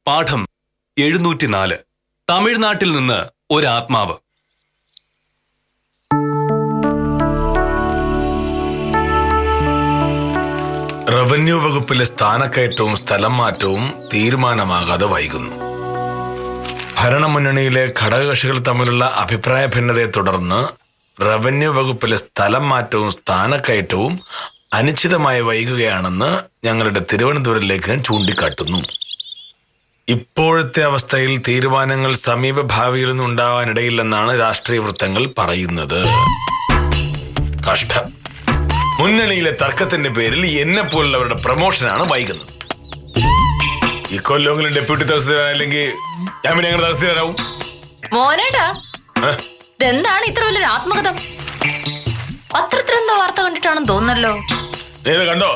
പാഠം 704. തമിഴ്നാട്ടിൽ നിന്ന് ഒരാത്മാവ്. റവന്യൂ വകുപ്പിലെ സ്ഥാനക്കയറ്റവും സ്ഥലം മാറ്റവും തീരുമാനമാകാതെ വൈകുന്നു. ഭരണമുന്നണിയിലെ ഘടകകക്ഷികൾ തമ്മിലുള്ള അഭിപ്രായ ഭിന്നതയെ തുടർന്ന് റവന്യൂ വകുപ്പിലെ സ്ഥലം മാറ്റവും സ്ഥാനക്കയറ്റവും അനിശ്ചിതമായി വൈകുകയാണെന്ന് ഞങ്ങളുടെ തിരുവനന്തപുരം ലേഖകൻ ചൂണ്ടിക്കാട്ടുന്നു. ഇപ്പോഴത്തെ അവസ്ഥയിൽ തീരുമാനങ്ങൾ സമീപഭാവിയിൽ നിന്നും ഉണ്ടാവാനിടയില്ലെന്നാണ് രാഷ്ട്രീയ വൃത്തങ്ങൾ പറയുന്നത്. കഷ്ടം. മുന്നണിയിലെ തർക്കത്തിന്റെ പേരിൽ എന്നെ പോലുള്ളവരുടെ പ്രമോഷനാണ് വൈകുന്നത്. ഇക്കൊല്ലെങ്കിലും ഡെപ്യൂട്ടി തഹസിൽദാർ അല്ലെങ്കിൽ ഞാൻ പിന്നെ എങ്ങനെ തഹസിൽദാരാവും? എന്താണ് ഇത്ര വലിയൊരു ആത്മകഥം? പത്രത്തിലെന്തോ വാർത്ത കണ്ടിട്ടാണെന്ന് തോന്നല്ലോ. നീത് കണ്ടോ?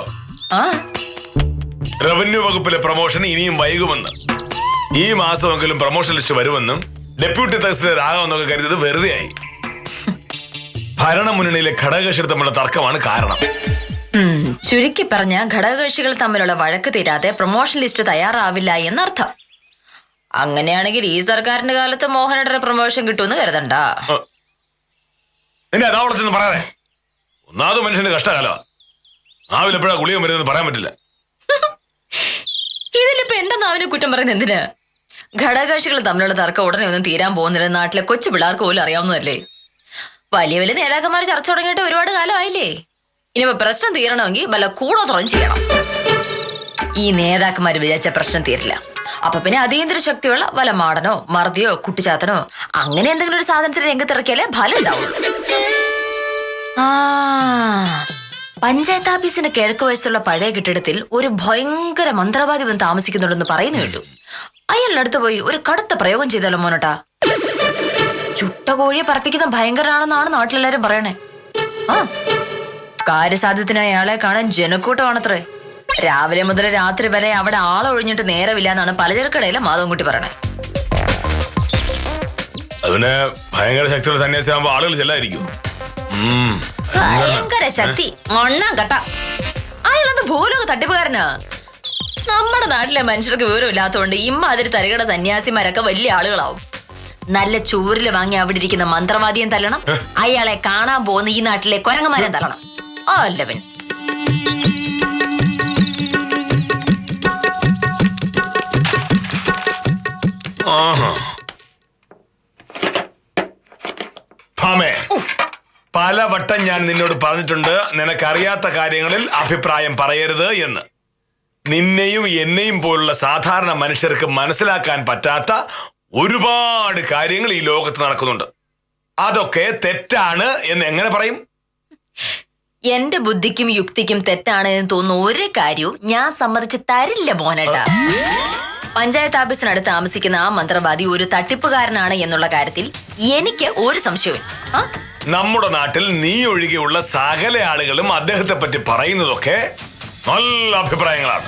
റവന്യൂ വകുപ്പിലെ പ്രമോഷൻ ഇനിയും വൈകുമെന്ന്, ഈ മാസമെങ്കിലും പ്രമോഷൻ ലിസ്റ്റ് വരുമെന്നും ഡെപ്യൂട്ടി തഹസിൽദാർ ആകാമെന്നൊക്കെ കരുതിയത് വെറുതെയായി. ഭരണമുന്നണിയിലെ ഘടകകക്ഷികൾ തമ്മിലുള്ള തർക്കമാണ് കാരണം. ചുരുക്കി പറഞ്ഞ ഘടകകക്ഷികൾ തമ്മിലുള്ള വഴക്ക് തീരാതെ പ്രൊമോഷൻ ലിസ്റ്റ് തയ്യാറാവില്ല എന്നർത്ഥം. അങ്ങനെയാണെങ്കിൽ ഈ സർക്കാരിന്റെ കാലത്ത് മോഹനയുടെ പ്രൊമോഷൻ കിട്ടുമെന്ന് കരുതണ്ട. നിന്നെ അതാവളത്തെന്ന് പറയാതെ. ഒന്നാമത് മനുഷ്യന്റെ കഷ്ടകാലോ, നാവിലെപ്പോഴാ ഗുളിക വരുന്നതെന്ന് പറയാൻ പറ്റില്ല. ഇതിലിപ്പോ എന്റെ നാവിനെ കുറ്റം പറയുന്നത് എന്തിന്? ഘടകകക്ഷികൾ തമ്മിലുള്ള തർക്കം ഉടനെ ഒന്നും തീരാൻ പോകുന്നില്ല. നാട്ടിലെ കൊച്ചു പിള്ളേർക്ക് പോലും അറിയാവുന്നതല്ലേ. വലിയ വലിയ നേതാക്കന്മാർ ചർച്ച തുടങ്ങിയിട്ട് ഒരുപാട് കാലമായില്ലേ. ഇനിയിപ്പോ പ്രശ്നം തീരണമെങ്കിൽ വല്ല കൂടോ തുറന്ന് ചെയ്യണം. ഈ നേതാക്കന്മാർ വിചാരിച്ച പ്രശ്നം തീരില്ല. അപ്പൊ പിന്നെ അതീന്ദ്ര ശക്തിയുള്ള വല്ല മാടനോ മർദിയോ കുട്ടിച്ചാത്തനോ അങ്ങനെ എന്തെങ്കിലും ഒരു സാധനത്തിന് രംഗത്തിറക്കിയാലേ ഫലം ഉണ്ടാവുള്ളൂ. പഞ്ചായത്ത് ഓഫീസിന്റെ കിഴക്ക് വശത്തുള്ള പഴയ കെട്ടിടത്തിൽ ഒരു ഭയങ്കര മന്ത്രവാദി വന്ന് താമസിക്കുന്നുണ്ടെന്ന് പറയുന്നു കേട്ടു. അയാളുടെ അടുത്ത് പോയി ഒരു കടുത്ത പ്രയോഗം ചെയ്താലോ മോനോട്ടാ? ചുട്ട കോഴിയെ പറപ്പിക്കുന്ന ഭയങ്കരനാണെന്നാണ് നാട്ടിലെല്ലാരും പറയണേ. കാര്യസാധ്യത്തിനായി അയാളെ കാണാൻ ജനക്കൂട്ടമാണത്രേ. രാവിലെ മുതൽ രാത്രി വരെ അവിടെ ആളൊഴിഞ്ഞിട്ട് നേരമില്ല എന്നാണ് പലചരക്കടയിലെ മാധവൻകുട്ടി പറയണേ. അതിന് ഭയങ്കര ശക്തിയുള്ള സന്യാസിയാകുമ്പോ ആളുകൾ ചെല്ലായിരിക്കും. ഭയങ്കര ശക്തി മണ്ണാൻ കട്ട. അയാളത് ഭൂലോക തട്ടിപ്പുകാരനാ. നമ്മുടെ നാട്ടിലെ മനുഷ്യർക്ക് വിവരമില്ലാത്തതുകൊണ്ട് ഇമ്മാതിരി തരികട സന്യാസിമാരൊക്കെ വലിയ ആളുകളാവും. നല്ല ചൂരില് വാങ്ങി അവിടെ ഇരിക്കുന്ന മന്ത്രവാദിയും തല്ലണം, അയാളെ കാണാൻ പോകുന്ന ഈ നാട്ടിലെ കൊരങ്ങന്മാരെ തല്ലണം. അല്ല പിന്നെ പലവട്ടം ഞാൻ നിന്നോട് പറഞ്ഞിട്ടുണ്ട്, നിനക്കറിയാത്ത കാര്യങ്ങളിൽ അഭിപ്രായം പറയരുത് എന്ന്. നിന്നെയും എന്നെയും പോലുള്ള സാധാരണ മനുഷ്യർക്ക് മനസ്സിലാക്കാൻ പറ്റാത്ത ഒരുപാട് കാര്യങ്ങൾ ഈ ലോകത്ത് നടക്കുന്നുണ്ട്. അതൊക്കെ തെറ്റാണ് എന്ന് എങ്ങനെ പറയും? എന്റെ ബുദ്ധിക്കും യുക്തിക്കും തെറ്റാണ് എന്ന് തോന്നുന്ന ഒരു കാര്യവും ഞാൻ സമ്മതിച്ച് തരില്ല മോനേട്ടാ. പഞ്ചായത്ത് ഓഫീസിനടുത്ത് താമസിക്കുന്ന ആ മന്ത്രവാദി ഒരു തട്ടിപ്പുകാരനാണ് എന്നുള്ള കാര്യത്തിൽ എനിക്ക് ഒരു സംശയവും. നമ്മുടെ നാട്ടിൽ നീ ഒഴികെയുള്ള സകല ആളുകളും അദ്ദേഹത്തെ പറ്റി പറയുന്നതൊക്കെ നല്ല അഭിപ്രായങ്ങളാണ്.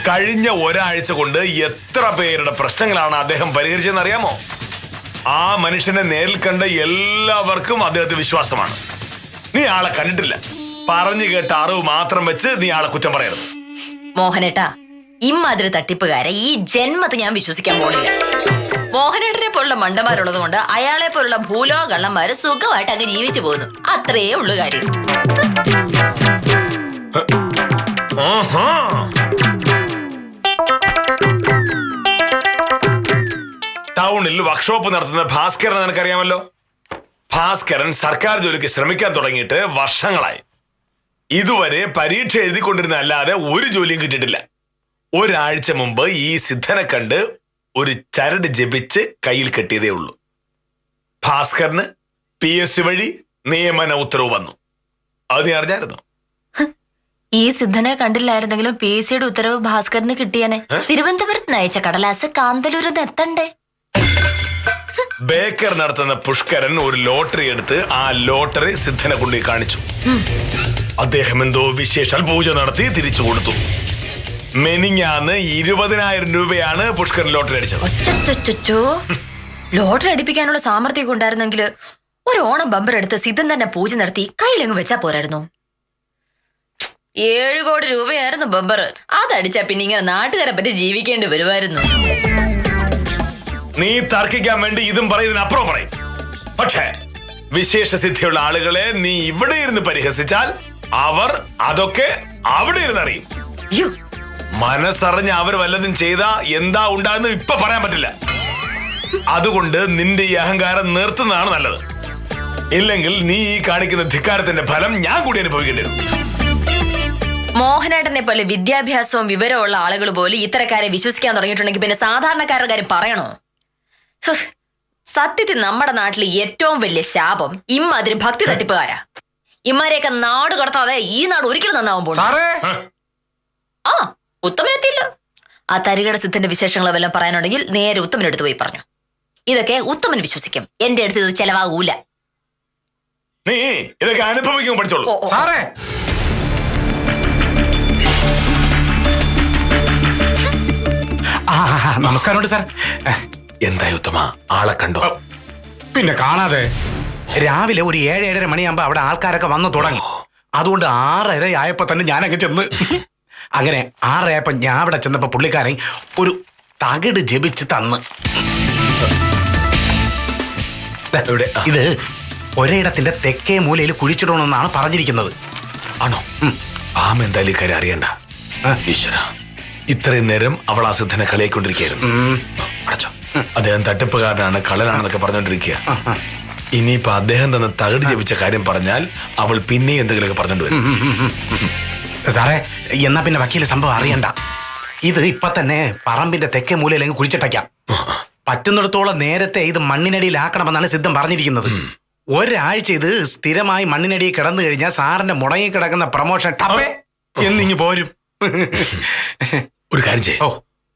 കഴിഞ്ഞ ഒരാഴ്ച കൊണ്ട് എത്ര പേരുടെ പ്രശ്നങ്ങളാണ് അദ്ദേഹം പരിഹരിച്ചതെന്ന് അറിയാമോ? ആ മനുഷ്യനെ നേരിൽ കണ്ട എല്ലാവർക്കും അദ്ദേഹത്തെ വിശ്വാസമാണ്. നീ ആളെ കണ്ടിട്ടില്ല, പറഞ്ഞു കേട്ട അറിവ് മാത്രം വെച്ച് നീ ആളെ കുറ്റം പറയരുത്. മോഹനേട്ടാ, ഇമ്മാതിരി തട്ടിപ്പുകാരെ ഈ ജന്മത്തെ ഞാൻ വിശ്വസിക്കാൻ പോണില്ല. മോഹനേട്ടനെ പോലുള്ള മണ്ടന്മാരുള്ളത് കൊണ്ട് അയാളെ പോലുള്ള ഭൂലോക കള്ളന്മാര് സുഖമായിട്ട് അങ്ങ് ജീവിച്ചു പോകുന്നു. അത്രയേ ഉള്ളു കാര്യം. ടൗണിൽ വർക്ക്ഷോപ്പ് നടത്തുന്ന ഭാസ്കരൻ നിനക്കറിയാമല്ലോ. ഭാസ്കരൻ സർക്കാർ ജോലിക്ക് ശ്രമിക്കാൻ തുടങ്ങിയിട്ട് വർഷങ്ങളായി. ഇതുവരെ പരീക്ഷ എഴുതിക്കൊണ്ടിരുന്ന അല്ലാതെ ഒരു ജോലിയും കിട്ടിയിട്ടില്ല. ഒരാഴ്ച മുമ്പ് ഈ സിദ്ധനെ കണ്ട് ഒരു ചരട് ജപിച്ച് കയ്യിൽ കെട്ടിയതേ ഉള്ളൂ. ഭാസ്കരന് PSC വഴി നിയമന ഉത്തരവ് വന്നു. അത് നീ അറിഞ്ഞായിരുന്നോ? ഈ സിദ്ധനെ കണ്ടില്ലായിരുന്നെങ്കിലും PSCയുടെ ഉത്തരവ് ഭാസ്കരന് കിട്ടിയനെ. തിരുവനന്തപുരത്ത് അയച്ച കടലാസ് കാന്തല്ലൂരിന്ന് എത്തണ്ടേ? ബേക്കർ നടത്തുന്ന പുഷ്കരൻ ഒരു ലോട്ടറി എടുത്ത് ആ ലോട്ടറി സിദ്ധനെ കൊണ്ടു കാണിച്ചു. അദ്ദേഹം എന്തോ വിശേഷാൽ പൂജ നടത്തി തിരിച്ചു കൊടുത്തു. മെനിഞ്ഞാന്ന് 20,000 രൂപയാണ് പുഷ്കരൻ ലോട്ടറി അടിച്ചത്. ലോട്ടറി അടിപ്പിക്കാനുള്ള സാമർഥ്യം ഉണ്ടായിരുന്നെങ്കിൽ ഒരു ഓണം ബമ്പർ എടുത്ത് സിദ്ധൻ തന്നെ പൂജ നടത്തി കയ്യിലെങ്ങ് വെച്ചാ പോരായിരുന്നു. 7 കോടി രൂപയായിരുന്നു ബബ്ബർ. അതടിച്ചാ പിന്നെ ഇങ്ങനെ നാട്ടുകാരെ പറ്റി ജീവിക്കേണ്ടി വരുമായിരുന്നു. നീ തർക്കിക്കാൻ വേണ്ടി ഇതും പറയും ഇതിനപ്പുറം പറയും. പക്ഷേ വിശേഷ സിദ്ധിയുള്ള ആളുകളെ നീ ഇവിടെ ഇരുന്ന് പരിഹസിച്ചാൽ അവർ അതൊക്കെ അവിടെ ഇരുന്ന് അറിയും. യ്യോ, മനസ്സറിഞ്ഞ് അവർ വല്ലതും ചെയ്താ എന്താ ഉണ്ടാകുന്ന ഇപ്പൊ പറയാൻ പറ്റില്ല. അതുകൊണ്ട് നിന്റെ ഈ അഹങ്കാരം നിർത്തുന്നതാണ് നല്ലത്. ഇല്ലെങ്കിൽ നീ ഈ കാണിക്കുന്ന ധിക്കാരത്തിന്റെ ഫലം ഞാൻ കൂടി അനുഭവിക്കേണ്ടി വരും. മോഹനേട്ടനെ പോലെ വിദ്യാഭ്യാസവും വിവരമുള്ള ആളുകൾ പോലും ഇത്തരക്കാരെ വിശ്വസിക്കാൻ തുടങ്ങിയിട്ടുണ്ടെങ്കിൽ പിന്നെ സാധാരണക്കാരുടെ കാര്യം പറയണോ? സത്യത്തിൽ നമ്മുടെ നാട്ടിൽ ഏറ്റവും വലിയ ശാപം ഇമ്മാതിരി ഭക്തി തട്ടിപ്പുകാരാ. ഇമ്മാരെയൊക്കെ നാട് കടത്താതെ ഈ നാട് ഒരിക്കലും നന്നാവാൻ പോകും. ആ, ഉത്തമനെത്തിയില്ല. ആ തരികട സിദ്ധന്റെ വിശേഷങ്ങൾ വല്ലതും പറയാനുണ്ടെങ്കിൽ നേരെ ഉത്തമനെടുത്ത് പോയി പറഞ്ഞു. ഇതൊക്കെ ഉത്തമൻ വിശ്വസിക്കും. എന്റെ അടുത്ത് ഇത് ചെലവാകൂല. നീ ഇതൊക്കെ അനുഭവിക്കും പഠിച്ചോളൂ. സാറേ, നമസ്കാരമുണ്ട് സാർ. എന്തായി ഉത്തമ, ആളെ കണ്ടോ? പിന്നെ കാണാതെ. രാവിലെ ഒരു 7-7:30 മണിയാകുമ്പോ അവിടെ ആൾക്കാരൊക്കെ വന്നു തുടങ്ങി. അതുകൊണ്ട് 6:30 ആയപ്പോ തന്നെ ഞാനങ്ങ് ചെന്ന്. അങ്ങനെ 6 ആയപ്പോ ഞാൻ അവിടെ ചെന്നപ്പോ പുള്ളിക്കാരൻ ഒരു തകിട് ജപിച്ച് തന്ന്. ഇത് ഒരേടത്തിന്റെ തെക്കേ മൂലയിൽ കുഴിച്ചിടണമെന്നാണ് പറഞ്ഞിരിക്കുന്നത്. ആണോ? ആമ എന്തായാലും ഈ കാര്യം അറിയണ്ട. ഈശ്വര, ഇത്രയും നേരം അവൾ ആ സിദ്ധനെ കളിയാക്കൊണ്ടിരിക്കുകയായിരുന്നു. അടച്ചോ. അദ്ദേഹം തട്ടിപ്പുകാരനാണ്, കള്ളനാണെന്നൊക്കെ പറഞ്ഞോണ്ടിരിക്കുക. ഇനിയിപ്പൊ അദ്ദേഹം തന്നെ തകിട് ജപിച്ച കാര്യം പറഞ്ഞാൽ അവൾ പിന്നെയും എന്തെങ്കിലുമൊക്കെ പറഞ്ഞോണ്ട് വരും. സാറേ, എന്നാ പിന്നെ വക്കീല് സംഭവം അറിയണ്ട. ഇത് ഇപ്പൊ തന്നെ പറമ്പിന്റെ തെക്കേ മൂലയിലെങ്കിൽ കുഴിച്ചിട്ടയ്ക്കാം. പറ്റുന്നിടത്തോളം നേരത്തെ ഇത് മണ്ണിനടിയിലാക്കണമെന്നാണ് സിദ്ധം പറഞ്ഞിരിക്കുന്നത്. ഒരാഴ്ച ഇത് സ്ഥിരമായി മണ്ണിനടിയിൽ കിടന്നു കഴിഞ്ഞാൽ സാറിന്റെ മുടങ്ങി കിടക്കുന്ന പ്രൊമോഷൻ ടപ്പേ എന്നിങ്ങ് പോരും. ഒരു കാര്യം ചെയ്യോ,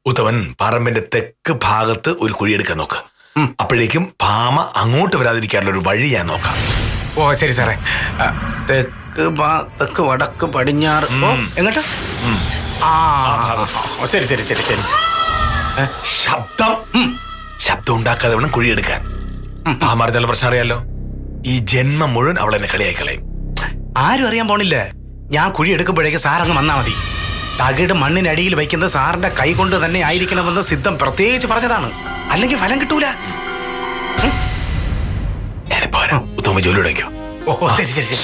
ഉത്തമൻ പറമ്പിന്റെ തെക്ക് ഭാഗത്ത് ഒരു കുഴിയെടുക്കാൻ നോക്ക്. അപ്പോഴേക്കും ഭാമ അങ്ങോട്ട് വരാതിരിക്കാനുള്ള ഒരു വഴി ഞാൻ നോക്കാം. ഓ ശരി സാറേ. തെക്ക് വടക്ക് പടിഞ്ഞാറ് എങ്ങോട്ടാ? ശരി ശരി ശരി ശരി. ശബ്ദം ഉണ്ടാക്കാതെ വേണം കുഴിയെടുക്കാൻ. ഭാമാറിഞ്ഞാൽ പ്രശ്നം അറിയാലോ. ഈ ജന്മം മുഴുവൻ അവൾ എന്നെ കളിയായി കളയും. ആരും അറിയാൻ പോണില്ല. ഞാൻ കുഴി എടുക്കുമ്പോഴേക്ക് സാറങ്ങ് വന്നാ മതി. തകിട് മണ്ണിനടിയിൽ വയ്ക്കുന്നത് സാറിന്റെ കൈ കൊണ്ട് തന്നെ ആയിരിക്കണമെന്ന് സിദ്ധം പ്രത്യേകിച്ച് പറഞ്ഞതാണ്. അല്ലെങ്കിൽ ഫലം കിട്ടൂല. ഉത്തമ ജോലി ഉടയ്ക്കോ. ഓ ശരി ശരി ശരി.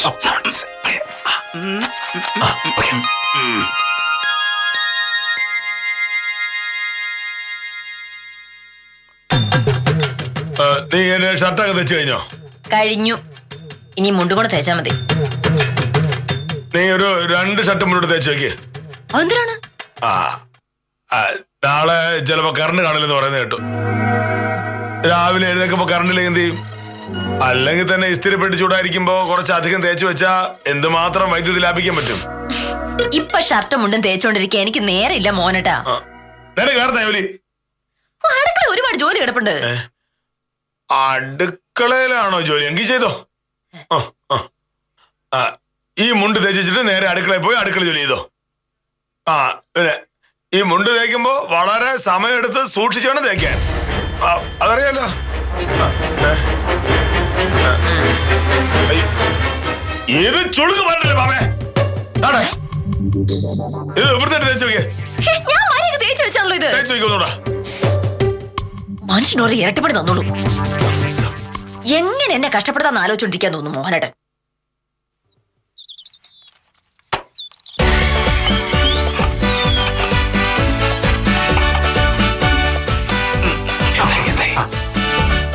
നീ എന്റെ ഷർട്ടൊക്കെ തെച്ചു കഴിഞ്ഞോ? കഴിഞ്ഞു. ഇനി മുണ്ടുകൂടെ തേച്ചാ മതി. നീ ഒരു 2 ഷർട്ട് മുന്നോട്ട് തേച്ച് വെക്ക്. അതെന്തിനാണ്? നാളെ ചിലപ്പോ കറണ്ട് കാണില്ലെന്ന് പറയുന്നത് കേട്ടു. രാവിലെ എഴുന്നേക്കുമ്പോ കറണ്ടിലേക്ക് എന്ത് ചെയ്യും? അല്ലെങ്കിൽ തന്നെ ഇസ്തിരിപ്പെട്ട് ചൂടായിരിക്കുമ്പോ കുറച്ചധികം തേച്ച് വെച്ചാ എന്തുമാത്രം വൈദ്യുതി ലാഭിക്കാൻ പറ്റും. ഇപ്പൊ ഷർട്ടും മുണ്ടും തേച്ചോണ്ടിരിക്കാൻ എനിക്ക് നേരില്ല മോനട്ടാ. ജോലി അടുക്കള ഒരുപാട് ജോലി കിടപ്പുണ്ട്. അടുക്കളയിലാണോ ജോലി? എങ്കിൽ ചെയ്തോ. ഈ മുണ്ട് തേച്ച് വെച്ചിട്ട് നേരെ അടുക്കളയിൽ പോയി അടുക്കള ജോലി ചെയ്തോ. പിന്നെ ഈ മുണ്ട് തേക്കുമ്പോ വളരെ സമയമെടുത്ത് സൂക്ഷിച്ചു വേണം തേക്കാൻ. അതറിയാലോ. ഏത് ചുളുക്ക് പറഞ്ഞില്ലേ മാമേ? ഇത് ഇവിടുത്തെ തേച്ച് നോക്കിയേ. തേച്ച് നോക്കിയോന്നൂടാ. മനുഷ്യനോട് ഇരട്ടപ്പെടി തന്നോളൂ. എങ്ങനെ എന്നെ കഷ്ടപ്പെടുത്താന്ന് ആലോചിച്ചോണ്ടിരിക്കാൻ തോന്നുന്നു മോഹനേട്ടൻ.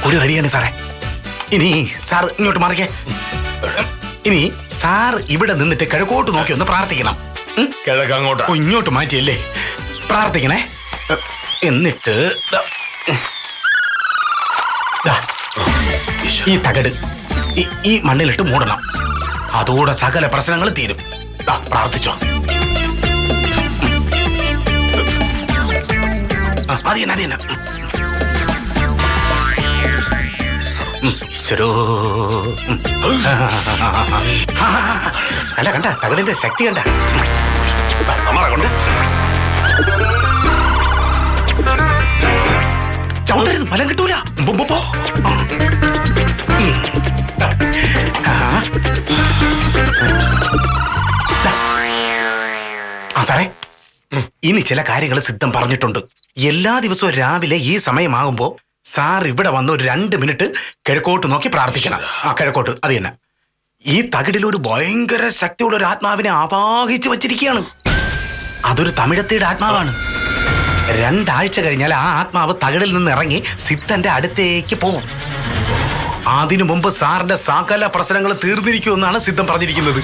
ഒരു റെഡിയാണ് സാറേ. ഇനി സാർ ഇങ്ങോട്ട് മാറിക്കേ. ഇനി സാർ ഇവിടെ നിന്നിട്ട് കിഴക്കോട്ട് നോക്കി ഒന്ന് പ്രാർത്ഥിക്കണം. കിഴക്കങ്ങോട്ട് ഇങ്ങോട്ട് മാറ്റിയല്ലേ പ്രാർത്ഥിക്കണേ. എന്നിട്ട് ഈ തകട് ഈ മണ്ണിലിട്ട് മൂടണം. അതോടെ സകല പ്രശ്നങ്ങൾ തീരും. പ്രാർത്ഥിച്ചോ. അതിയന്നെ അതിയന്നെ. ഈശ്വരോ. കണ്ട തകടിന്റെ ശക്തി കണ്ട. കൊണ്ട് ചവിട്ടരുത്, ഫലം കിട്ടൂല. സാറേ, ഇനി ചില കാര്യങ്ങൾ സിദ്ധം പറഞ്ഞിട്ടുണ്ട്. എല്ലാ ദിവസവും രാവിലെ ഈ സമയമാകുമ്പോ സാർ ഇവിടെ വന്ന് ഒരു 2 മിനിറ്റ് കിഴക്കോട്ട് നോക്കി പ്രാർത്ഥിക്കണം. കിഴക്കോട്ട്, അത് തന്നെ. ഈ തകിടിൽ ഒരു ഭയങ്കര ശക്തിയുള്ള ഒരു ആത്മാവിനെ ആവാഹിച്ചു വച്ചിരിക്കുകയാണ്. അതൊരു തമിഴത്തിയുടെ ആത്മാവാണ്. 2 ആഴ്ച കഴിഞ്ഞാൽ ആ ആത്മാവ് തകിടിൽ നിന്ന് ഇറങ്ങി സിദ്ധന്റെ അടുത്തേക്ക് പോകും. അതിനു മുമ്പ് സാറിന്റെ സകല പ്രശ്നങ്ങൾ തീർന്നിരിക്കുമെന്നാണ് സിദ്ധം പറഞ്ഞിരിക്കുന്നത്.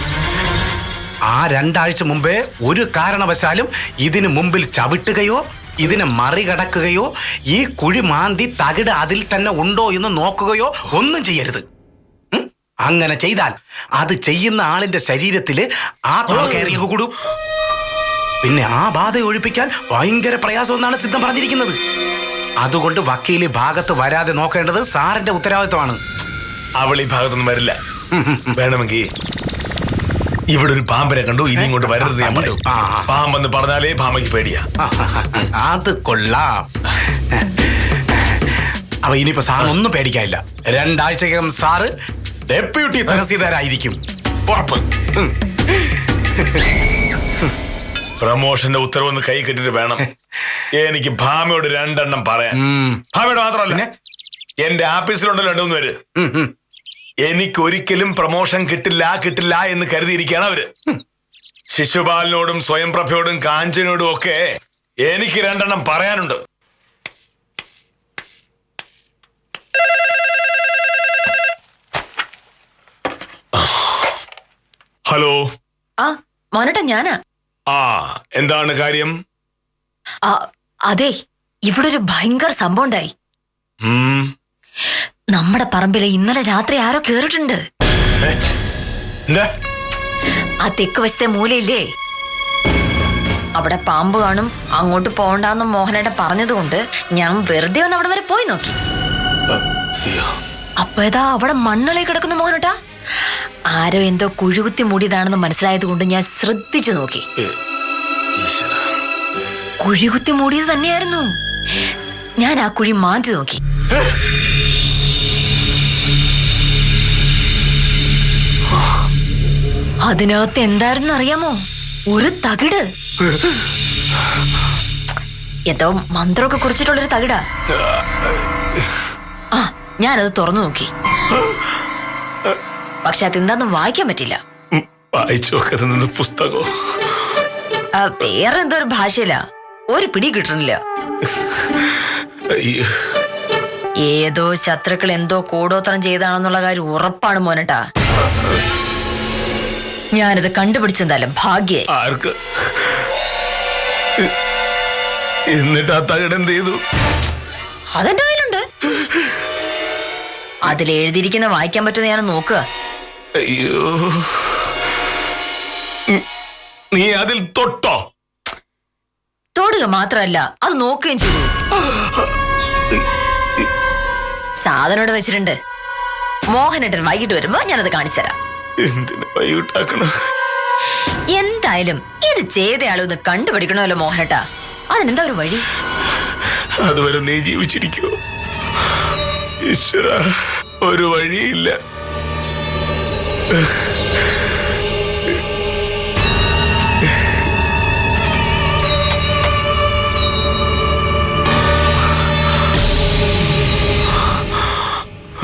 ആ 2 ആഴ്ച മുമ്പേ ഒരു കാരണവശാലും ഇതിനു മുമ്പിൽ ചവിട്ടുകയോ ഇതിനെ മറികടക്കുകയോ ഈ കുഴി മാന്തി തകിട് അതിൽ തന്നെ ഉണ്ടോ എന്ന് നോക്കുകയോ ഒന്നും ചെയ്യരുത്. അങ്ങനെ ചെയ്താൽ അത് ചെയ്യുന്ന ആളിന്റെ ശരീരത്തില് ആത്മാവ് കയറി കൂടും. പിന്നെ ആ ബാധ ഒഴിപ്പിക്കാൻ ഭയങ്കര പ്രയാസമെന്നാണ് സിദ്ധം പറഞ്ഞിരിക്കുന്നത്. അതുകൊണ്ട് വക്കീല് ഭാഗത്ത് വരാതെ നോക്കേണ്ടത് സാറിന്റെ ഉത്തരവാദിത്വമാണ്. അവൾ ഈ ഭാഗത്തൊന്നും വരില്ല. വേണമെങ്കിൽ ഇവിടെ ഒരു പാമ്പിനെ കണ്ടു, ഇനി ഇങ്ങോട്ട് വരരുത് ഞാൻ പറയും. പാമ്പെന്ന് പറഞ്ഞാലേ ഭാമയ്ക്ക് പേടിയാ. അത് കൊള്ളാം. അപ്പൊ ഇനിയിപ്പോ സാറിന് ഒന്നും പേടിക്കാനില്ല. 2 ആഴ്ചക്കകം സാറ് ഡെപ്യൂട്ടി തഹസീൽദാരായിരിക്കും. ഉറപ്പ്. പ്രമോഷന്റെ ഉത്തരവൊന്ന് കൈ കെട്ടിട്ട് വേണം എനിക്ക് ഭാമയോട് 2 എണ്ണം പറയാൻ. ഭാമയോട് മാത്രമല്ല, എന്റെ ആഫീസിലുണ്ടല്ലോ 2-3 പേര്. എനിക്കൊരിക്കലും പ്രമോഷൻ കിട്ടില്ല എന്ന് കരുതിയിരിക്കുകയാണ് അവര്. ശിശുപാലിനോടും സ്വയംപ്രഭയോടും കാഞ്ചനോടും ഒക്കെ എനിക്ക് 2 എണ്ണം പറയാനുണ്ട്. ഹലോ. മോനേട്ടാ, ഞാനാ. എന്താണ് കാര്യം? അതെ, ഇവിടെ ഒരു ഭയങ്കര സംഭവം ഉണ്ടായി. നമ്മുടെ പറമ്പില് ഇന്നലെ രാത്രി ആരോ കേറിയിട്ടുണ്ട്. ആ തെക്ക് വശത്തെ മൂലയില്ലേ, അവിടെ പാമ്പ് കാണും, അങ്ങോട്ട് പോകണ്ടെന്ന് മോഹനേട്ടൻ പറഞ്ഞതുകൊണ്ട് ഞാൻ വെറുതെ ഒന്ന് അവിടെ വരെ പോയി നോക്കി. അപ്പൊ ഏതാ അവിടെ മണ്ണളി കിടക്കുന്ന മോഹനേട്ടാ. ആരോ എന്തോ കുഴികുത്തി മൂടിയതാണെന്ന് മനസ്സിലായത് കൊണ്ട് ഞാൻ ശ്രദ്ധിച്ചു നോക്കി. കുഴികുത്തി മൂടിയത് തന്നെയായിരുന്നു. ഞാൻ ആ കുഴി മാന്തി നോക്കി. അതിനകത്ത് എന്തായിരുന്നു അറിയാമോ? ഒരു തകിട്. എന്തോ മന്ത്രമൊക്കെ കുറിച്ചിട്ടുള്ളൊരു തകിടാ. ഞാനത് തുറന്നു നോക്കി. പക്ഷെ അതെന്താന്നും വായിക്കാൻ പറ്റില്ല. പുസ്തകോ വേറെ എന്തോ ഒരു ഭാഷയില. ഒരു പിടി കിട്ടണില്ല. ഏതോ ശത്രുക്കൾ എന്തോ കൂടോത്രം ചെയ്താണെന്നുള്ള കാര്യം ഉറപ്പാണ് മോനട്ടാ. ഞാനത് കണ്ടുപിടിച്ചെന്തായാലും ഭാഗ്യായി. എന്നിട്ട് ആ തകിട് എന്ത് ചെയ്തു? അതെന്റെ കയ്യിലുണ്ട്. അതിലെഴുതിയിരിക്കുന്ന വായിക്കാൻ പറ്റുന്ന ഞാൻ നോക്കുക. അയ്യോ, നീ അതിൽ തൊട്ടോ? തൊടുക മാത്രല്ല, അത് നോക്കുകയും ചെയ്തു. സാധനം ഇവിടെ വെച്ചിട്ടുണ്ട്. മോഹനേട്ടൻ വൈകിട്ട് വരുമ്പോ ഞാനത് കാണിച്ചു തരാം. എന്തായാലും ഇത് ചെയ്തയാളൊന്ന് കണ്ടുപിടിക്കണമല്ലോ മോഹനേട്ടാ. അതിനെന്താ ഒരു വഴി? അതുവരെ നീ ജീവിച്ചിരിക്കോ? ഈശ്വര, ഒരു വഴിയില്ല.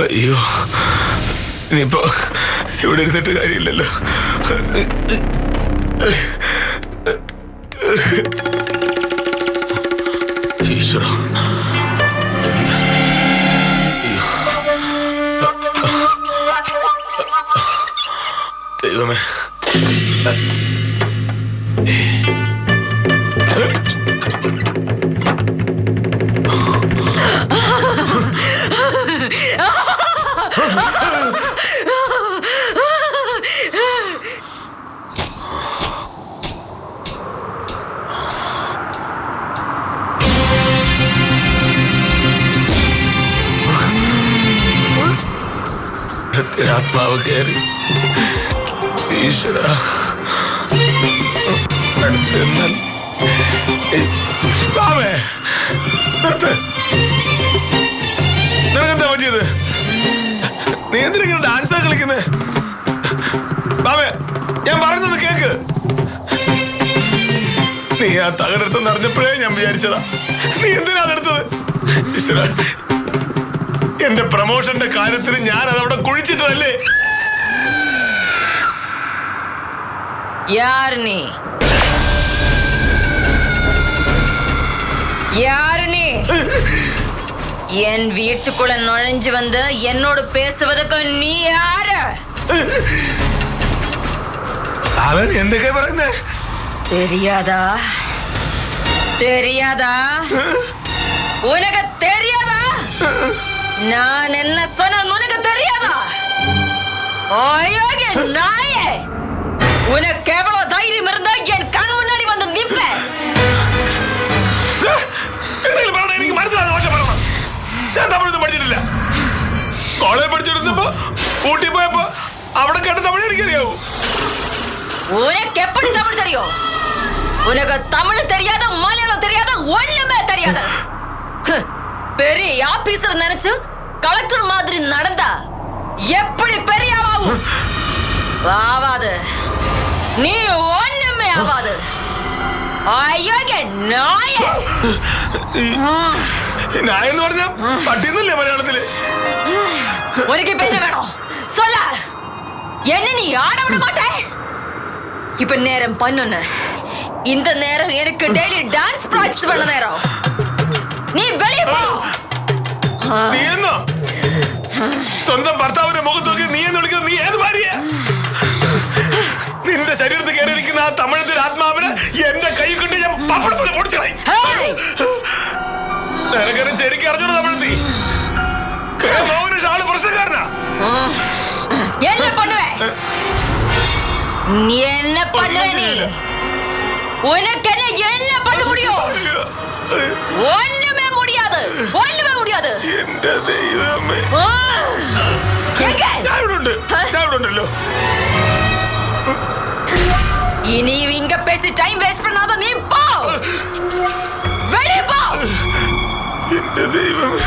അയ്യോ, ഇനിയിപ്പോ ഇവിടെ ഇരുന്നിട്ട് കാര്യമില്ലല്ലോ. ഈശ്വര, ദൈവമേ. ആത്മാവ് കയറി. ഈശ്വര, നിനക്കെന്താ പറ്റിയത്? നീ എന്തിനാ ഡാൻസാ കളിക്കുന്നത്? ബാബേ, ഞാൻ പറയുന്നത് കേക്ക്. ആ തകടെടുത്തെന്ന് അറിഞ്ഞപ്പോഴേ ഞാൻ വിചാരിച്ചതാ. നീ എന്തിനാ അതെടുത്തത്? ഈശ്വരാ, എന്റെ പ്രമോഷന്റെ കാര്യത്തിന് ഞാൻ അതവിടെ കുഴിച്ചിട്ടതല്ലേ? யார் நீ? யார் நீ? என் வீட்டுக்குள்ள நுழைஞ்சு வந்து என்னோடு பேசுவதற்கு நீ யாரு? അവൻ എന്തൊക്കെ പറയുന്നേ? தெரியாதா? தெரியாதா? உனக்கு தெரியாதா? நான் என்ன சொன்ன உனக்கு தெரியாதா? அயோக்கிய நாயே! உனக்கு எவ்வளவு தைரியம் இருந்தா என் கண் முன்னாடி வந்து நிப்ப? എന്തെങ്കിലും പറഞ്ഞാൽ എനിക്ക് മനസ്സിലാകുന്ന ഭാഷ പറയണം. ഞാൻ തമിഴൊന്നും പഠിച്ചിട്ടില്ല. കോളേജ് പഠിച്ചിരുന്നപ്പോ ഊട്ടി പോയപ്പോ അവിടെ കേട്ട തമിഴ് എനിക്കറിയാവൂ. உனக்கு எப்படி தமிழ் தெரியும்? உனக்கு தமிழ் தெரியாத, மலையாளம் தெரியாத, ஒண்ணுமே தெரியாத. பெரிய ஆபீசர் நினைச்சு கலெக்டர் மாதிரி நடந்தா எப்படி பெரிய ஆகும்? ஆவாது. நீ ஒண்ணுமே ஆவாது. അയ്യോക്കെ നായ. നായ എന്ന് പറഞ്ഞ പട്ടിന്നല്ലേ മലയാളത്തില്? உனக்கு பேச வேணும். சொல்ல. என்ன நீ ஆட விட மாட்டே? இப்ப நேரம் 11. இந்த நேரம் எனக்கு டெய்லி டான்ஸ் பிராக்டிஸ் பண்ண நேரம். നീ വെളിയെ പോ. നീ എന്നോ സ്വന്തം ഭർത്താവിന്റെ മുഖത്ത് നോക്കി നീ എന്ന് വിളിക്കുന്നത്? നീ ഏത് ഭാര്യ? നിന്റെ ശരീരത്തിൽ കയറിയിരിക്കുന്ന ആ തമിഴത്തിന്റെ ആത്മാവിന് എന്റെ കൈ കൊണ്ട് ഞാൻ പപ്പടം പോലെ പൊടിച്ചളായി. നിനക്കെന്നെ ശരിക്കും അറിഞ്ഞോളൂ തമിഴത്തി. മോഹന ഷാള് പ്രശ്നക്കാരനാ. என்ன பண்ணுவே? நீ என்ன பண்ணுவே? நீ உனக்கு என்ன பண்ண முடியும்? ஒண்ணுமே முடியாது. ஒண்ணுமே முடியாது. എന്റെ ദൈവമേ. எங்க? ഞാൻ ഇവിടെ ഉണ്ടല്ലോ. இனி இங்க பேசி டைம் வேஸ்ட் பண்ணாத. நீ போ. வெளியே போ. എന്റെ ദൈവമേ.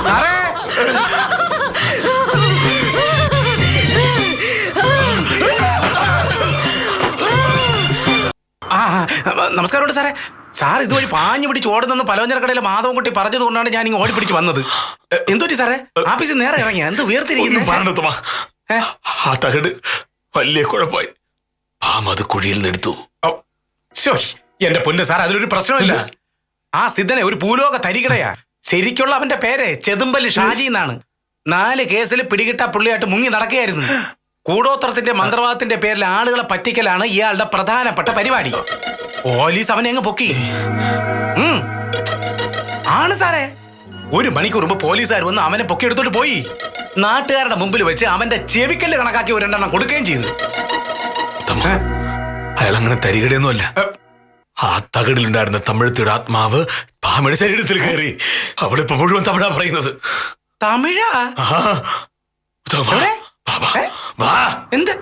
സാറേ, നമസ്കാരമുണ്ട് സാറേ. സാർ ഇതുവഴി പാഞ്ഞു പിടിച്ച് ഓടുന്നെന്ന് പലവഞ്ചരക്കടയിലെ മാധവൻകുട്ടി പറഞ്ഞതുകൊണ്ടാണ് ഞാൻ ഇങ്ങ് ഓടിപ്പിടിച്ച് വന്നത്. എന്തുപറ്റി സാറേ? ആഫീസിൽ നേരെ ഇറങ്ങിയ എന്ത് പറഞ്ഞെത്തുമാ ആ തകട് വലിയ കുഴപ്പമായി. അത് കുഴിയിൽ നിന്നെടുത്തു. എന്റെ പൊന്ന് സാർ, അതിലൊരു പ്രശ്നമില്ല. ആ സിദ്ധനെ ഒരു ഭൂലോക തരികിടയാ. ശരിക്കുള്ള അവന്റെ പേര് ചെതുമ്പല് ഷാജി എന്നാണ്. 4 കേസിൽ പിടികിട്ട പുള്ളിയായിട്ട് മുങ്ങി നടക്കുകയായിരുന്നു. കൂടോത്രത്തിന്റെ മന്ത്രവാദത്തിന്റെ പേരിൽ ആളുകളെ പറ്റിക്കലാണ് ഇയാളുടെ പ്രധാനപ്പെട്ട പരിപാടി. പോലീസ് അവനെ അങ്ങ് പൊക്കി. ആണ് സാറേ. 1 മണിക്കൂർ മുമ്പ് പോലീസുകാർ വന്ന് അവനെ പൊക്കിയെടുത്തോട്ട് പോയി. നാട്ടുകാരുടെ മുമ്പിൽ വെച്ച് അവന്റെ ചെവിക്കല്ല് കണക്കാക്കി 2 കൊടുക്കുകയും ചെയ്തു. അയാൾ അങ്ങനെ തരികടയൊന്നുമല്ല. ആ തകടിലുണ്ടായിരുന്ന തമിഴത്തിയുടെ ആത്മാവ് ഭാമയുടെ ശരീരത്തിൽ കയറി. അവളിപ്പോ മുഴുവൻ തമിഴാ പറയുന്നത്. തമിഴാ? എന്ത്?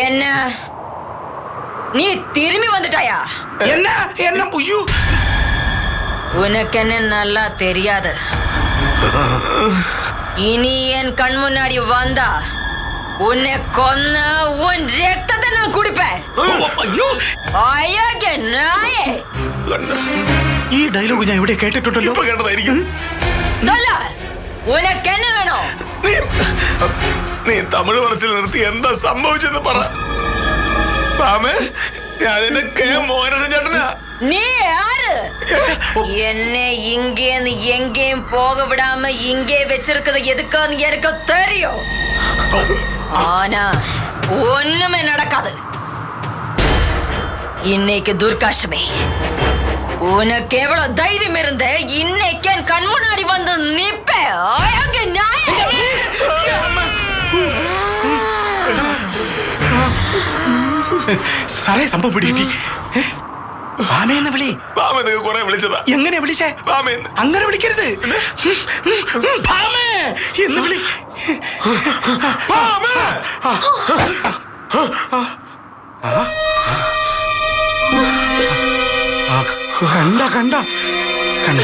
என்ன நீ திரும்பி வந்துட்டாயா? என்ன புய்யு? உனக்கு என்ன நல்லா தெரியாது. இனி என் கண் முன்னாடி வந்தா உன்னை கொன்ன உன் ரத்தத்தை நான் குடிப்பேன். അയ്യോക്കെ നായേ. ഈ ഡയലോഗ് ഞാൻ ഇവിടെ കേട്ടിട്ടുണ്ടല്ലോ. കേട്ടതായിരിക്കും. ഉനക്ക് എന്നെ വേണോ? നീ തമിഴ് മനസ്സിൽ നിർത്തി എന്താ സംഭവിച്ചെന്ന് പറ. ഞാൻ എന്റെ മോഹനൻ ചേട്ടനാ. നീ ആര്? എന്നെ ഇങ്ങേന്ന് എങ്കേയും പോക വിടാമ ഇങ്ങേ വെച്ചിരിക്കുന്നത് എതുക്കാന്ന് എനിക്ക് തെരിയോ. ആനാ ഒന്നുമേ നടക്കാതെ. இன்னைக்கு துர்காஷ்டமி. உனக்கு எவ்வளவு தைரியம் இருந்தே இன்னைக்கு என் கண் முன்னாடி வந்து நிப்ப? அழகு நாய. സാറേ, സംഭവം പിടികിട്ടി. ഭാമയെന്ന് വിളി. ഭാമെന്ന് കുറെ വിളിച്ചതാ. എങ്ങനെ വിളിച്ചേ? ഭാമെന്ന്. അങ്ങനെ വിളിക്കരുത്. ഭാമേ എന്ന് വിളി. ഭാമേ. കണ്ട കണ്ട കണ്ട.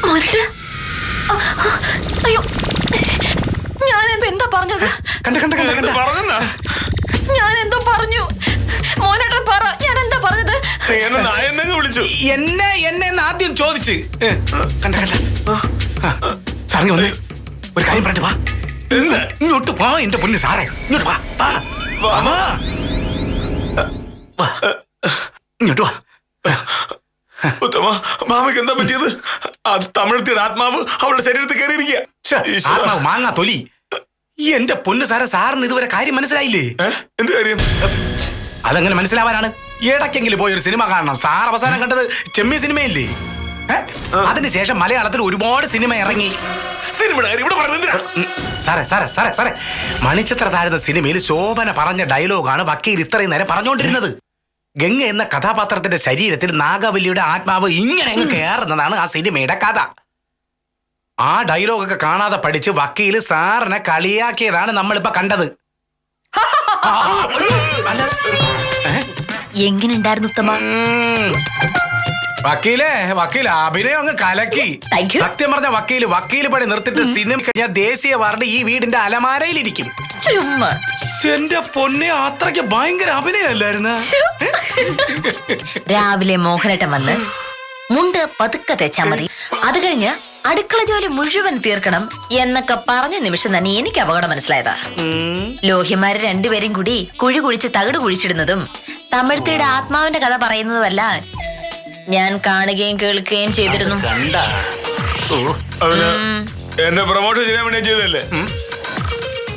മോനേട്ടാ, അയ്യോ, ഞാനെന്തോ എന്താ പറഞ്ഞത്? കണ്ട കണ്ട കണ്ട എന്ത് കണ്ട. പറഞ്ഞെന്നാ? ഞാൻ എന്തോ പറഞ്ഞു. മോനേട്ടാ പറ, ഞാൻ എന്താ പറഞ്ഞത്? എന്നെ നായെന്നങ്ങ് വിളിച്ചു. എന്നെ എന്നെ ആദ്യം ചോദിച്ച്. കണ്ട കണ്ട. സാറിന് വന്നേ, ഒരു കാര്യം പറഞ്ഞിട്ട് വാ. എന്ത്? ഇങ്ങോട്ട് വാ എന്റെ പൊന്ന് സാറേ, ഇങ്ങോട്ട് വാ. വാ. വാ. വാ. ഇങ്ങോട്ട് വാ. ഉത്തമ, മാമയ്ക്ക് എന്താ പറ്റിയത്? അത് തമിഴത്തിയുടെ ആത്മാവ് അവളുടെ ശരീരത്തിൽ കയറിയിരിക്കുക. ആത്മാവ് മാങ്ങാ തൊലി. എന്റെ പൊന്ന് സാറേ, സാറിന് ഇതുവരെ കാര്യം മനസ്സിലായില്ലേ? എന്ത് കാര്യം? അതങ്ങനെ മനസ്സിലാവാനാണ്. ഇടയ്ക്കെങ്കിലും പോയി ഒരു സിനിമ കാണണം. സാർ അവസാനം കണ്ടത് ചെമ്മീൻ സിനിമയില്ലേ? അതിനുശേഷം മലയാളത്തിൽ ഒരുപാട് സിനിമ ഇറങ്ങി. സിനിമയുടെ കാര്യം ഇവിടെ പറഞ്ഞെന്തിനാ? സാറേ സാറേ സാറേ സാറേ മണിച്ചിത്ര താഴ്ന്ന സിനിമയിൽ ശോഭന പറഞ്ഞ ഡയലോഗാണ് വക്കീൽ ഇത്രയും നേരം പറഞ്ഞുകൊണ്ടിരുന്നത്. ഗംഗ എന്ന കഥാപാത്രത്തിന്റെ ശരീരത്തിൽ നാഗവല്ലിയുടെ ആത്മാവ് ഇങ്ങനെ അങ്ങ് കയറുന്നതാണ് ആ സിനിമയുടെ കഥ. ആ ഡയലോഗൊക്കെ കാണാതെ പഠിച്ച് വക്കീല് സാറിനെ കളിയാക്കിയതാണ് നമ്മളിപ്പോ കണ്ടത്. എങ്ങനെ ഉണ്ടായിരുന്നു ഉത്തമ? വക്കീല് അഭിനയം അങ്ങ് കലക്കി. Thank you. സത്യം പറഞ്ഞ വക്കീല് പണി നിർത്തിട്ട് സിനിമ കഴിഞ്ഞാൽ ദേശീയ അവാർഡ് ഈ വീടിന്റെ അലമാരയിലിരിക്കും. ചുമ്മാ. എന്റെ പൊന്നെ, അത്രയ്ക്ക് ഭയങ്കര അഭിനയല്ലായിരുന്നു. രാവിലെ മോഹനേട്ടൻ വന്ന് മുണ്ട് പതുക്കെ തെച്ചാ മതി, അത് കഴിഞ്ഞ് അടുക്കള ജോലി മുഴുവൻ തീർക്കണം എന്നൊക്കെ പറഞ്ഞ നിമിഷം തന്നെ എനിക്ക് അപകടം മനസ്സിലായതാ. ലോഹിമാര് രണ്ടുപേരും കൂടി കുഴി കുഴിച്ച് തകിട് കുഴിച്ചിടുന്നതും തമിഴ്ത്തിയുടെ ആത്മാവിന്റെ കഥ പറയുന്നതുമല്ല ഞാൻ കാണുകയും കേൾക്കുകയും ചെയ്തിരുന്നു. അവന് എന്നെ പ്രൊമോഷൻ ചെയ്യാൻ വേണ്ടി ചെയ്തല്ലേ?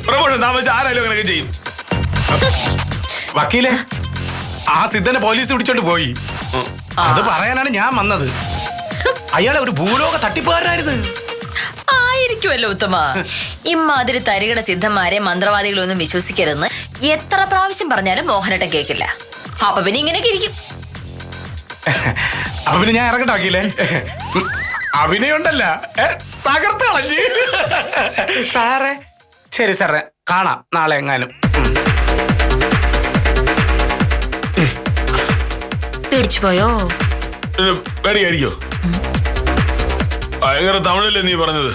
പ്രൊമോഷൻ താമസിച്ച് ആരായാലും അങ്ങനെയൊക്കെ ചെയ്യും. വക്കീലെ, ആ സിദ്ധനെ പോലീസ് പിടിച്ചോണ്ട് പോയി. അത് പറയാനാണ് ഞാൻ വന്നത്. അയാളെ ഒരു ഭൂലോക തട്ടിപ്പുകാരനായിരുന്നു. ആയിരിക്കുമല്ലോ ഉത്തമ. ഇമ്മാതിരി തരികട സിദ്ധന്മാരെ മന്ത്രവാദികളൊന്നും വിശ്വസിക്കരുതെന്ന് എത്ര പ്രാവശ്യം പറഞ്ഞാലും മോഹനേട്ടൻ കേൾക്കില്ല. അപ്പൊ പിന്നെ ഇങ്ങനെയൊക്കെ ഇരിക്കും. അപ്പൊ പിന്നെ ഞാൻ ഇറങ്ങട്ടെ വക്കീലെ? അഭിനയുണ്ടല്ല, തകർത്ത് കളഞ്ഞ്. സാറേ, ശരി സാറേ, കാണാം നാളെ എങ്ങാനും. പേടിച്ചു പോയോ? പേടിയായിരിക്കോ? ഭയങ്കര തമിഴല്ലേ നീ പറഞ്ഞത്?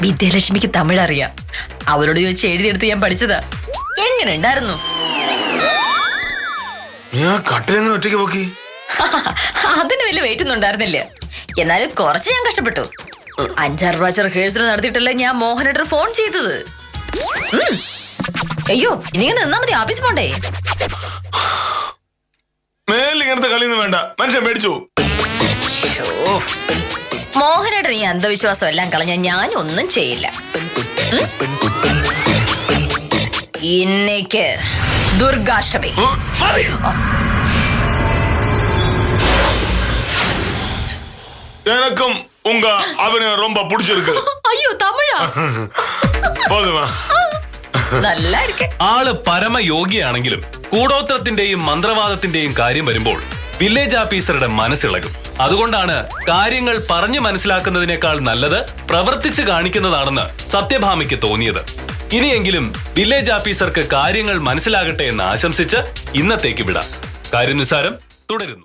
വിദ്യാലക്ഷ്മിക്ക് തമിഴ് അറിയാം. അവരോട് ചോദിച്ച് എഴുതിയെടുത്ത് ഞാൻ പഠിച്ചതാ. എങ്ങനെ ഉണ്ടായിരുന്നു? ഞാൻ കട്ടിലെങ്ങനെ ഒറ്റയ്ക്ക് പോക്കി? അതിന് വലിയ വെയിറ്റ് ഒന്നും ഉണ്ടായിരുന്നില്ല. എന്നാലും കുറച്ച് ഞാൻ കഷ്ടപ്പെട്ടു. 5-6 പ്രാവശ്യം റിഹേഴ്സൽ നടത്തിയിട്ടല്ലേ ഞാൻ മോഹനേട്ടർ ഫോൺ ചെയ്തത്. അയ്യോ, ഇനിങ്ങനെ നിന്നാ മതി, ഓഫീസ് പോണ്ടേ? മേലിൽ ഇങ്ങനത്തെ കളിയൊന്നും വേണ്ട, മനുഷ്യൻ പേടിച്ചു. മോഹനേട്ടൻ ഈ അന്ധവിശ്വാസം എല്ലാം കളഞ്ഞ ഞാൻ ഒന്നും ചെയ്യില്ല. ഇന്നേക്ക് ദുർഗാഷ്ടമി. எனக்கும் உங்க அபிநயம் ரொம்ப பிடிச்சிருக்கு. അയ്യോ, തമിഴാ? போதுமா? നല്ല ആള് പരമയോഗിയാണെങ്കിലും കൂടോത്രത്തിന്റെയും മന്ത്രവാദത്തിന്റെയും കാര്യം വരുമ്പോൾ വില്ലേജ് ഓഫീസറുടെ മനസ്സിളകും. അതുകൊണ്ടാണ് കാര്യങ്ങൾ പറഞ്ഞു മനസ്സിലാക്കുന്നതിനേക്കാൾ നല്ലത് പ്രവർത്തിച്ച് കാണിക്കുന്നതാണെന്ന് സത്യഭാമയ്ക്ക് തോന്നിയത്. ഇനിയെങ്കിലും വില്ലേജ് ഓഫീസർക്ക് കാര്യങ്ങൾ മനസ്സിലാകട്ടെ എന്ന് ആശംസിച്ച് ഇന്നത്തേക്ക് വിടാം. കാര്യാനുസാരം തുടരുന്നു.